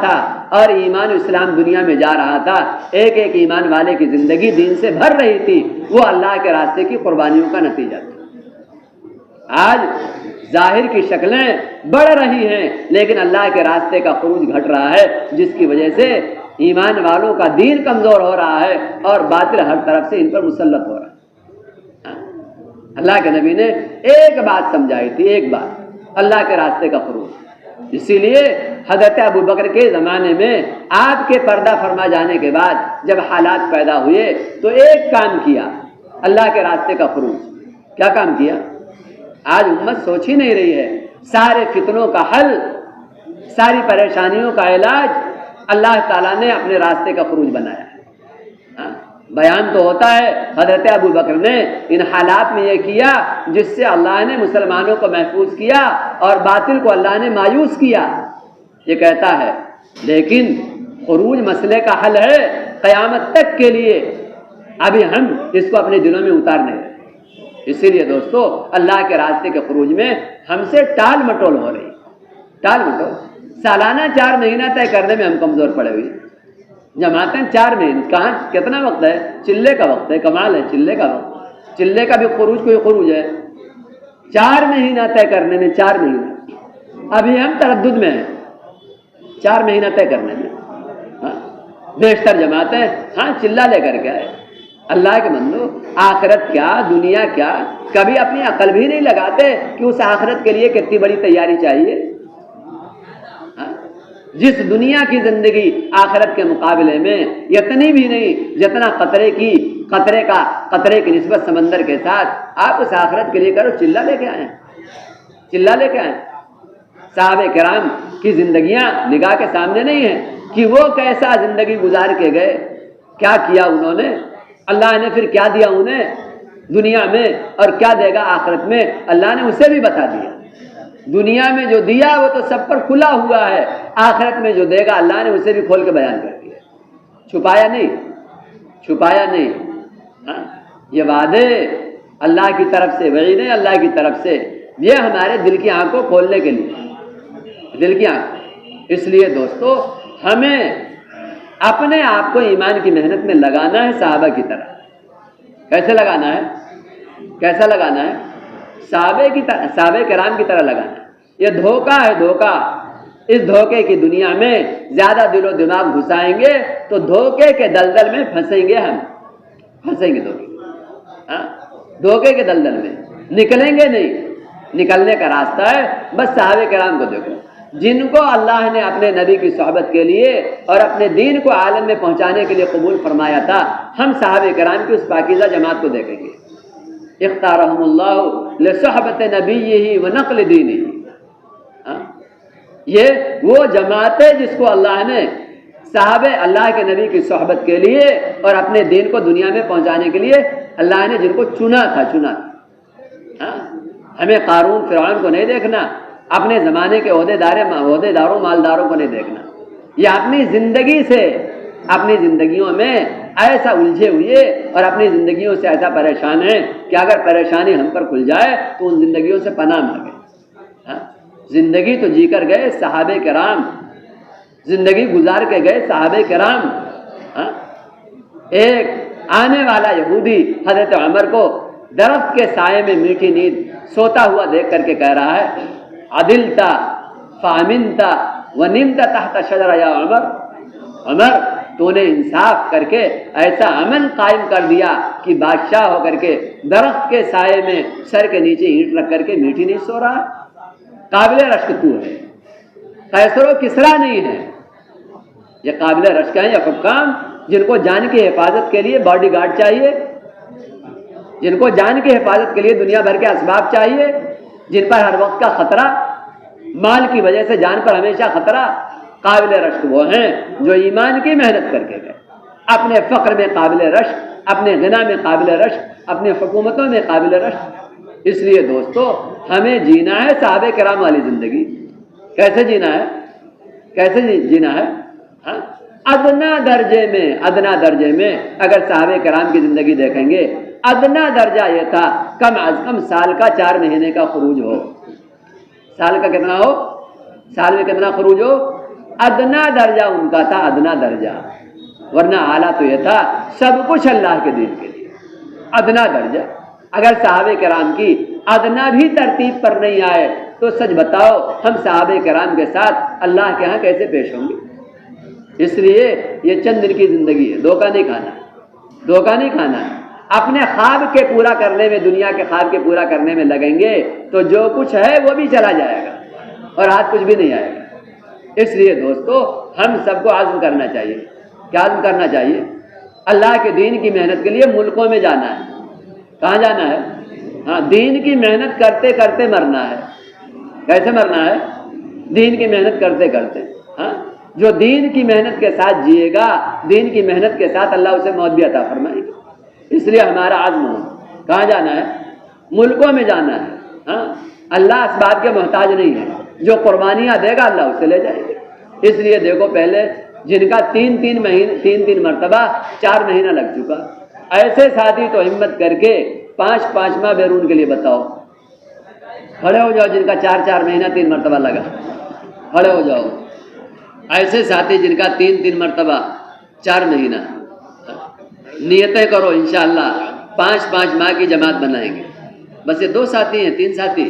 تھا اور ایمان اسلام دنیا میں جا رہا تھا، ایک ایک ایمان والے کی زندگی دین سے بھر رہی تھی، وہ اللہ کے راستے کی قربانیوں کا نتیجہ تھا۔ آج ظاہر کی شکلیں بڑھ رہی ہیں لیکن اللہ کے راستے کا خروج گھٹ رہا ہے، جس کی وجہ سے ایمان والوں کا دین کمزور ہو رہا ہے اور باطل ہر طرف سے ان پر مسلط ہو رہا ہے۔ اللہ کے نبی نے ایک بات سمجھائی تھی، ایک بات، اللہ کے راستے کا خروج۔ اسی لیے حضرت ابو بکر کے زمانے میں آپ کے پردہ فرما جانے کے بعد جب حالات پیدا ہوئے تو ایک کام کیا، اللہ کے راستے کا خروج۔ کیا کام کیا؟ آج امت سوچ ہی نہیں رہی ہے۔ سارے فتنوں کا حل، ساری پریشانیوں کا علاج اللہ تعالیٰ نے اپنے راستے کا خروج بنایا ہے۔ بیان تو ہوتا ہے حضرت ابو بکر نے ان حالات میں یہ کیا جس سے اللہ نے مسلمانوں کو محفوظ کیا اور باطل کو اللہ نے مایوس کیا، یہ کہتا ہے، لیکن خروج مسئلے کا حل ہے قیامت تک کے لیے، ابھی ہم اس کو اپنے دلوں میں اتار نہیں رہے۔ اسی لیے دوستو اللہ کے راستے کے خروج میں ہم سے ٹال مٹول ہو رہی، ٹال مٹول۔ سالانہ 4 مہینہ طے کرنے میں ہم کمزور پڑے ہوئے، جماعتیں 4 مہینے، کہاں کتنا وقت ہے؟ چلے کا وقت ہے، کمال ہے چلے کا وقت، چلے کا بھی خروج کوئی خروج ہے؟ 4 مہینہ طے کرنے میں، 4 مہینہ، ابھی ہم تردد میں ہیں 4 مہینہ طے کرنے میں۔ بیشتر جماعتیں چلہ لے کر کے آئے۔ اللہ کے بندو، آخرت کیا، دنیا کیا، کبھی اپنی عقل بھی نہیں لگاتے کہ اس آخرت کے لیے کتنی بڑی تیاری چاہیے۔ جس دنیا کی زندگی آخرت کے مقابلے میں اتنی بھی نہیں جتنا قطرے کی نسبت سمندر کے ساتھ آپ اس آخرت کے لیے کرو، چلہ لے کے آئے، چلہ لے کے آئے۔ صحابہ کرام کی زندگیاں نگاہ کے سامنے نہیں ہیں کہ وہ کیسا زندگی گزار کے گئے، کیا کیا انہوں نے، اللہ نے پھر کیا دیا انہیں دنیا میں اور کیا دے گا آخرت میں، اللہ نے اسے بھی بتا دیا۔ دنیا میں جو دیا وہ تو سب پر کھلا ہوا ہے، آخرت میں جو دے گا اللہ نے اسے بھی کھول کے بیان کر دیا، چھپایا نہیں، چھپایا نہیں۔ یہ وعدے اللہ کی طرف سے، وعیدیں اللہ کی طرف سے، یہ ہمارے دل کی آنکھ کو کھولنے کے لیے، دل کی آنکھ۔ اس لیے دوستو ہمیں اپنے آپ کو ایمان کی محنت میں لگانا ہے صحابہ کی طرح۔ کیسے لگانا ہے؟ کیسا لگانا ہے؟ صحابہ کرام کی طرح لگانا ہے۔ یہ دھوکہ ہے، دھوکہ۔ اس دھوکے کی دنیا میں زیادہ دل و دماغ گھسائیں گے تو دھوکے کے دلدل میں پھنسیں گے، ہم پھنسیں گے دھوکے کے دلدل میں، نکلیں گے نہیں۔ نکلنے کا راستہ ہے بس صحابہ کرام کو دیکھو، جن کو اللہ نے اپنے نبی کی صحبت کے لیے اور اپنے دین کو عالم میں پہنچانے کے لیے قبول فرمایا تھا۔ ہم صحابہ کرام کی اس پاکیزہ جماعت کو دیکھیں گے، اختارہم اللہ لصحبت نبیہ ونقل دینہ۔ یہ وہ جماعت ہے جس کو اللہ نے صحابہ اللہ کے نبی کی صحبت کے لیے اور اپنے دین کو دنیا میں پہنچانے کے لیے اللہ نے جن کو چنا تھا، چنا تھا۔ ہمیں قارون فرعون کو نہیں دیکھنا، اپنے زمانے کے عہدیداروں مالداروں کو نہیں دیکھنا۔ یہ اپنی زندگی سے، اپنی زندگیوں میں ایسا الجھے ہوئے اور اپنی زندگیوں سے ایسا پریشان ہیں کہ اگر پریشانی ہم پر کھل جائے تو ان زندگیوں سے پناہ مانگے۔ زندگی تو جی کر گئے صحابہ کرام، زندگی گزار کے گئے صحابہ کرام۔ ایک آنے والا یہودی حضرت عمر کو درخت کے سائے میں میٹھی نیند سوتا ہوا دیکھ کر کے کہہ رہا ہے، عدلتا فامنتا ونمتا تحت شجرہ یا عمر، عمر تو نے انصاف کر کے ایسا امن قائم کر دیا کہ بادشاہ ہو کر کے درخت کے سائے میں سر کے نیچے اینٹ رکھ کر کے میٹھی نیند سو رہا ہے۔ قابل رشک تو ہے، قیصر و کسریٰ نہیں ہے۔ یہ قابل رشک ہیں یہ حکام جن کو جان کی حفاظت کے لیے باڈی گارڈ چاہیے، جن کو جان کی حفاظت کے لیے دنیا بھر کے اسباب چاہیے، جن پر ہر وقت کا خطرہ، مال کی وجہ سے جان پر ہمیشہ خطرہ۔ قابل رشک وہ ہیں جو ایمان کی محنت کر کے گئے، اپنے فقر میں قابل رشک، اپنے غنا میں قابل رشک، اپنے حکومتوں میں قابل رشک۔ اس لیے دوستو ہمیں جینا ہے صحابہ کرام والی زندگی۔ کیسے جینا ہے؟ کیسے جینا ہے؟ ادنا درجے میں اگر صحابہ کرام کی زندگی دیکھیں گے، ادنا درجہ یہ تھا کم از کم سال کا 4 مہینے کا خروج ہو۔ سال کا کتنا ہو؟ سال میں کتنا خروج ہو؟ ادنا درجہ ان کا تھا، ادنا درجہ، ورنہ اعلیٰ تو یہ تھا سب کچھ اللہ کے دین کے لیے، ادنا درجہ۔ اگر صحابہ کرام کی ادنا بھی ترتیب پر نہیں آئے تو سچ بتاؤ ہم صحابہ کرام کے ساتھ اللہ کے ہاں کیسے پیش ہوں گے؟ اس لیے یہ چند دن کی زندگی ہے، دھوکہ نہیں کھانا، دھوکہ نہیں کھانا ہے۔ اپنے خواب کے پورا کرنے میں، دنیا کے خواب کے پورا کرنے میں لگیں گے تو جو کچھ ہے وہ بھی چلا جائے گا اور ہاتھ کچھ بھی نہیں آئے گا۔ اس لیے دوستو ہم سب کو عزم کرنا چاہیے۔ کیا عزم کرنا چاہیے؟ اللہ کے دین کی محنت کے لیے ملکوں میں جانا ہے۔ کہاں جانا ہے؟ ہاں، دین کی محنت کرتے کرتے مرنا ہے۔ کیسے مرنا ہے؟ دین کی محنت کرتے کرتے۔ ہاں، جو دین کی محنت کے ساتھ جیے گا، دین کی محنت کے ساتھ اللہ اسے موت بھی عطا فرمائے گا۔ اس لیے ہمارا عزم ہو، کہاں جانا ہے؟ ملکوں میں جانا ہے۔ ہاں، اللہ اس بات کے محتاج نہیں ہے، جو قربانیاں دے گا اللہ اسے لے جائے گا۔ اس لیے دیکھو پہلے جن کا تین مرتبہ 4 مہینہ لگ چکا، ایسے ساتھی تو ہمت کر کے 5 ماہ بیرون کے لیے بتاؤ، کھڑے ہو جاؤ۔ جن کا 4 مہینہ 3 مرتبہ لگا، کھڑے ہو جاؤ۔ ایسے ساتھی جن کا 3 مرتبہ 4 مہینہ، نیتیں کرو انشاءاللہ 5 ماہ کی جماعت بنائیں گے۔ بس یہ 2 ساتھی ہیں، 3 ساتھی